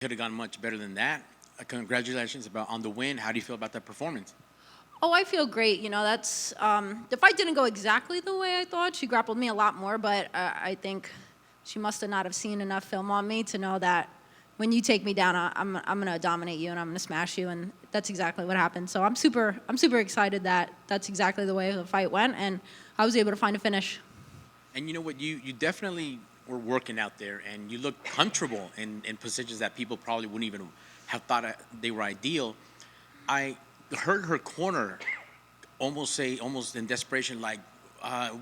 Could have gone much better than that. Congratulations on the win. How do you feel about that performance? Oh, I feel great. That's the fight didn't go exactly the way I thought. She grappled me a lot more, but I think she must have not have seen enough film on me to know that when you take me down, I'm gonna dominate you and I'm gonna smash you, and that's exactly what happened. So I'm super excited that that's exactly the way the fight went, and I was able to find a finish. And you know what? You definitely were working out there, and you looked comfortable in positions that people probably wouldn't even have thought they were ideal. I heard her corner almost say, almost in desperation, like,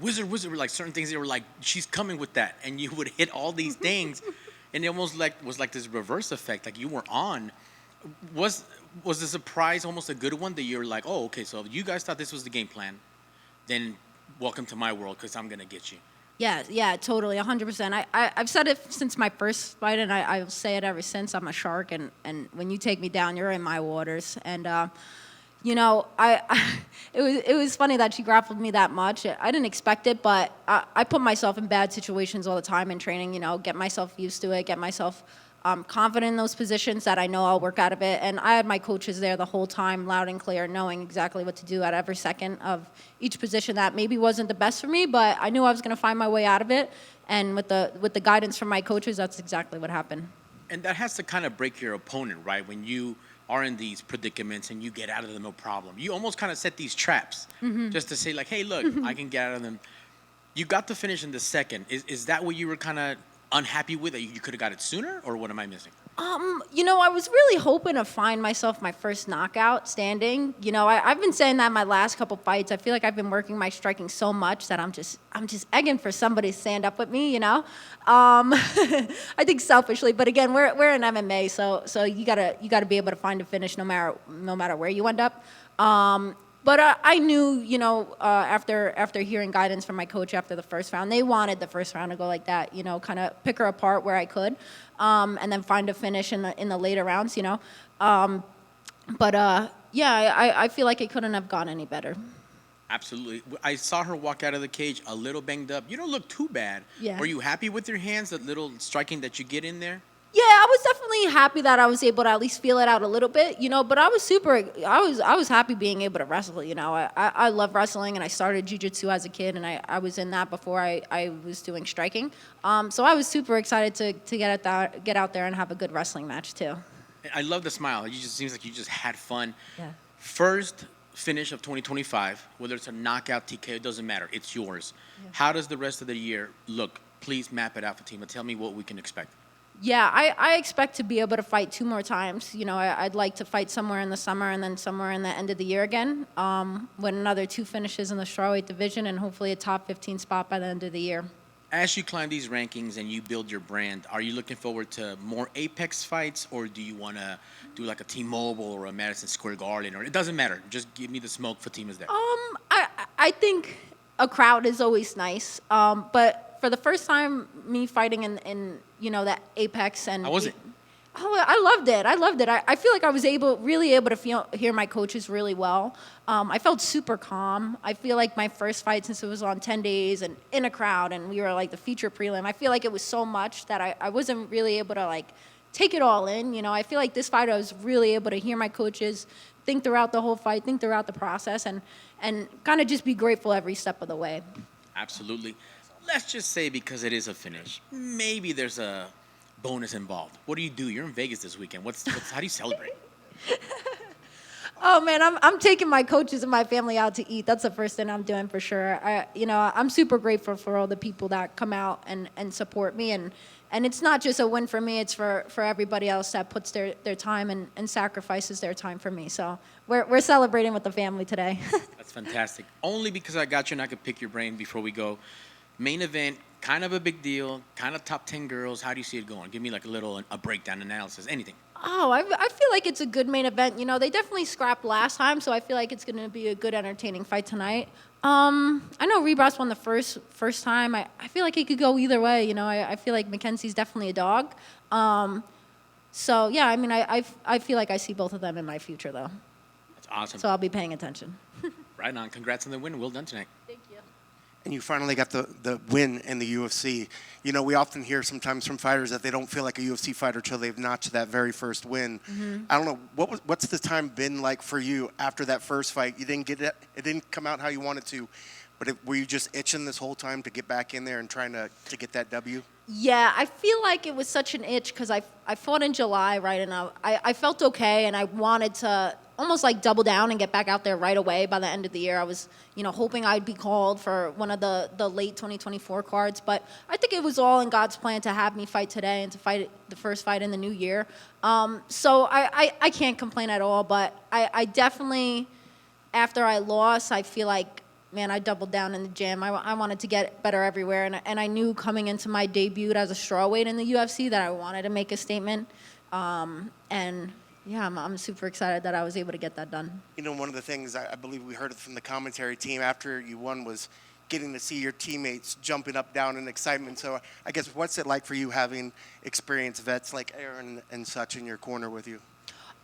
wizard, wizard, like certain things. They were like, she's coming with that. And you would hit all these things. And it almost like was like this reverse effect, like you were on. Was was the surprise almost a good one that you're like, oh, okay, so you guys thought this was the game plan, then welcome to my world because I'm gonna get you. Yeah, yeah, totally, 100%. I've said it since my first fight, and I'll say it ever since. I'm a shark, and when you take me down, you're in my waters. And it was funny that she grappled me that much. I didn't expect it, but I put myself in bad situations all the time in training. Get myself used to it, get myself confident in those positions that I know I'll work out of it. And I had my coaches there the whole time, loud and clear, knowing exactly what to do at every second of each position that maybe wasn't the best for me, but I knew I was going to find my way out of it. And with the guidance from my coaches, that's exactly what happened. And that has to kind of break your opponent, right? When you are in these predicaments and you get out of them no problem. You almost kind of set these traps just to say like, hey, look, I can get out of them. You got the finish in the second. Is that what you were kind of unhappy with, that you could have got it sooner, or what am I missing? I was really hoping to find myself my first knockout standing. I've been saying that in my last couple fights. I feel like I've been working my striking so much that I'm just egging for somebody to stand up with me. I think selfishly, but again, we're in MMA, so you gotta be able to find a finish no matter where you end up. But I knew, after hearing guidance from my coach after the first round, they wanted the first round to go like that, kind of pick her apart where I could, and then find a finish in the later rounds, Yeah, I feel like it couldn't have gone any better. Absolutely. I saw her walk out of the cage a little banged up. You don't look too bad. Yeah. Were you happy with your hands, that little striking that you get in there? Yeah, I was definitely happy that I was able to at least feel it out a little bit, but I was happy being able to wrestle, I love wrestling, and I started jiu-jitsu as a kid, and I was in that before I was doing striking. So I was super excited to get out there and have a good wrestling match too. I love the smile. It just seems like you just had fun. Yeah. First finish of 2025, whether it's a knockout, TKO, it doesn't matter. It's yours. Yeah. How does the rest of the year look? Please map it out, Fatima. Tell me what we can expect. Yeah, I expect to be able to fight 2 more times. I'd like to fight somewhere in the summer and then somewhere in the end of the year again, with another 2 finishes in the strawweight division and hopefully a top 15 spot by the end of the year. As you climb these rankings and you build your brand, are you looking forward to more Apex fights, or do you want to do like a T-Mobile or a Madison Square Garden, or it doesn't matter? Just give me the smoke. Fatima's there. I think a crowd is always nice, but for the first time, me fighting in that Apex, and how was it? Oh, I loved it. I feel like I was really able to hear my coaches really well. I felt super calm. I feel like my first fight, since it was on 10 days and in a crowd, and we were like the feature prelim, I feel like it was so much that I wasn't really able to like take it all in. I feel like this fight I was really able to hear my coaches, think throughout the whole fight, think throughout the process, and kind of just be grateful every step of the way. Absolutely. Let's just say, because it is a finish, maybe there's a bonus involved. What do you do? You're in Vegas this weekend. How do you celebrate? Oh man, I'm taking my coaches and my family out to eat. That's the first thing I'm doing for sure. I'm super grateful for all the people that come out and support me, and it's not just a win for me. It's for everybody else that puts their time and sacrifices their time for me. So we're celebrating with the family today. That's fantastic. Only because I got you and I could pick your brain before we go. Main event, kind of a big deal, kind of top 10 girls. How do you see it going? Give me like a breakdown analysis, anything. Oh, I feel like it's a good main event. They definitely scrapped last time, so I feel like it's going to be a good, entertaining fight tonight. I know Rebus won the first time. I feel like it could go either way. I feel like Mackenzie's definitely a dog. So, yeah, I feel like I see both of them in my future, though. That's awesome. So I'll be paying attention. Right on. Congrats on the win. Well done tonight. Thank you. and you finally got the win in the UFC. You know, we often hear sometimes from fighters that they don't feel like a UFC fighter till they've notched that very first win. I don't know, what's the time been like for you after that first fight? You didn't get it, it didn't come out how you wanted to, but were you just itching this whole time to get back in there and trying to get that W? Yeah, I feel like it was such an itch because I fought in July, right? And I felt okay, and I wanted to almost like double down and get back out there right away by the end of the year. I was, hoping I'd be called for one of the late 2024 cards. But I think it was all in God's plan to have me fight today and to fight the first fight in the new year. So I can't complain at all. But I definitely, after I lost, I feel like, man, I doubled down in the gym. I wanted to get better everywhere. And I knew coming into my debut as a strawweight in the UFC that I wanted to make a statement. And yeah, I'm super excited that I was able to get that done. One of the things I believe we heard from the commentary team after you won was getting to see your teammates jumping up, down in excitement. So I guess what's it like for you having experienced vets like Aaron and such in your corner with you?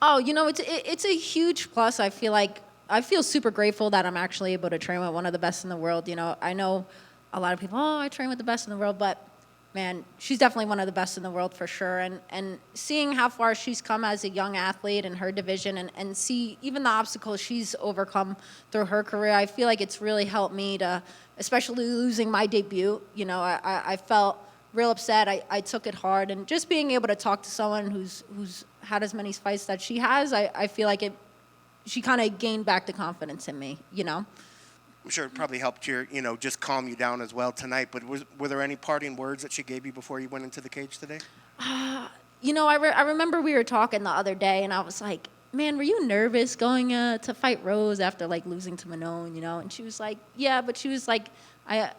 Oh, it's a huge plus. I feel super grateful that I'm actually able to train with one of the best in the world. I know a lot of people, I train with the best in the world, but man, she's definitely one of the best in the world for sure. And seeing how far she's come as a young athlete in her division and see even the obstacles she's overcome through her career, I feel like it's really helped me to, especially losing my debut. I felt real upset. I took it hard. And just being able to talk to someone who's had as many fights that she has, I feel like she kind of gained back the confidence in me, I'm sure it probably helped your, just calm you down as well tonight. But were there any parting words that she gave you before you went into the cage today? I remember we were talking the other day, and I was like, man, were you nervous going to fight Rose after, like, losing to Manon, And she was like, yeah, but she was like, I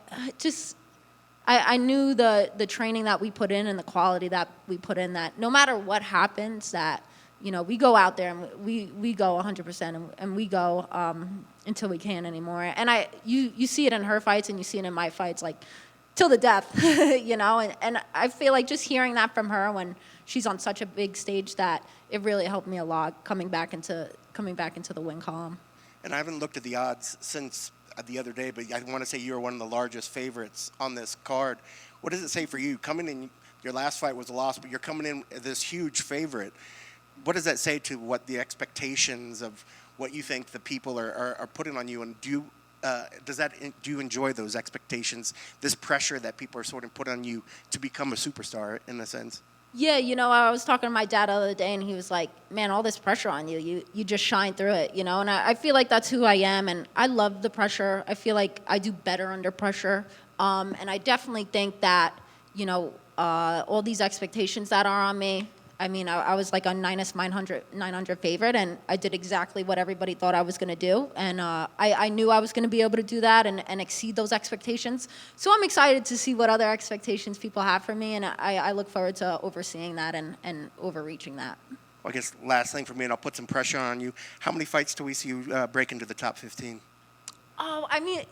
knew the training that we put in and the quality that we put in, that no matter what happens, that, we go out there and we go 100% and we go until we can't anymore. And you see it in her fights and you see it in my fights, like till the death, And I feel like just hearing that from her when she's on such a big stage, that it really helped me a lot coming back into the win column. And I haven't looked at the odds since the other day, but I want to say you're one of the largest favorites on this card. What does it say for you? Coming in, your last fight was a loss, but you're coming in this huge favorite. What does that say to what the expectations of what you think the people are putting on you? And do you enjoy those expectations, this pressure that people are sort of put on you to become a superstar in a sense? Yeah, I was talking to my dad the other day, and he was like, man, all this pressure on you, you just shine through it, And I feel like that's who I am, and I love the pressure. I feel like I do better under pressure. And I definitely think that, all these expectations that are on me, I mean, I was like a -900 favorite, and I did exactly what everybody thought I was going to do. And I knew I was going to be able to do that and exceed those expectations. So I'm excited to see what other expectations people have for me, and I look forward to overseeing that and overreaching that. Well, I guess last thing for me, and I'll put some pressure on you. How many fights do we see you break into the top 15? Oh, I mean,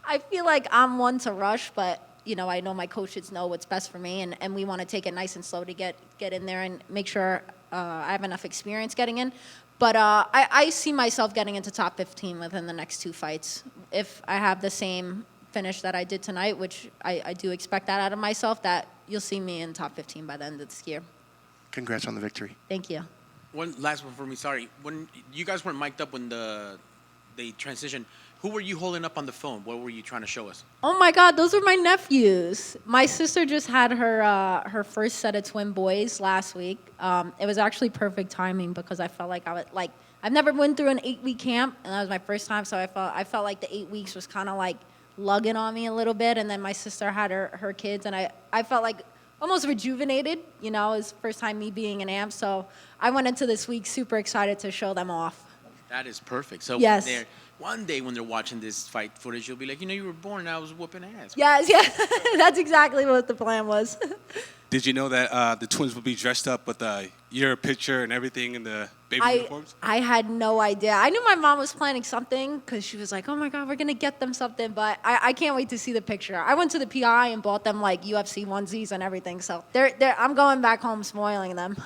I feel like I'm one to rush, but I know my coaches know what's best for me, and we want to take it nice and slow to get in there and make sure I have enough experience getting in. But I see myself getting into top 15 within the next 2 fights. If I have the same finish that I did tonight, which I do expect that out of myself, that you'll see me in top 15 by the end of this year. Congrats on the victory. Thank you. One last one for me, sorry. When you guys weren't mic'd up when they transitioned, who were you holding up on the phone? What were you trying to show us? Oh my God, those were my nephews. My sister just had her first set of twin boys last week. It was actually perfect timing because I felt like I've never been through an 8-week camp, and that was my first time. So I felt like the 8 weeks was kind of like lugging on me a little bit, and then my sister had her kids, and I felt like almost rejuvenated. It was the first time me being an amp, so I went into this week super excited to show them off. That is perfect. So yes. One day when they're watching this fight footage, you'll be like, you were born and I was whooping ass. Yes, yeah. That's exactly what the plan was. Did you know that the twins would be dressed up with your picture and everything in the baby uniforms? I had no idea. I knew my mom was planning something because she was like, oh my God, we're going to get them something. But I can't wait to see the picture. I went to the PI and bought them like UFC onesies and everything. So I'm going back home spoiling them.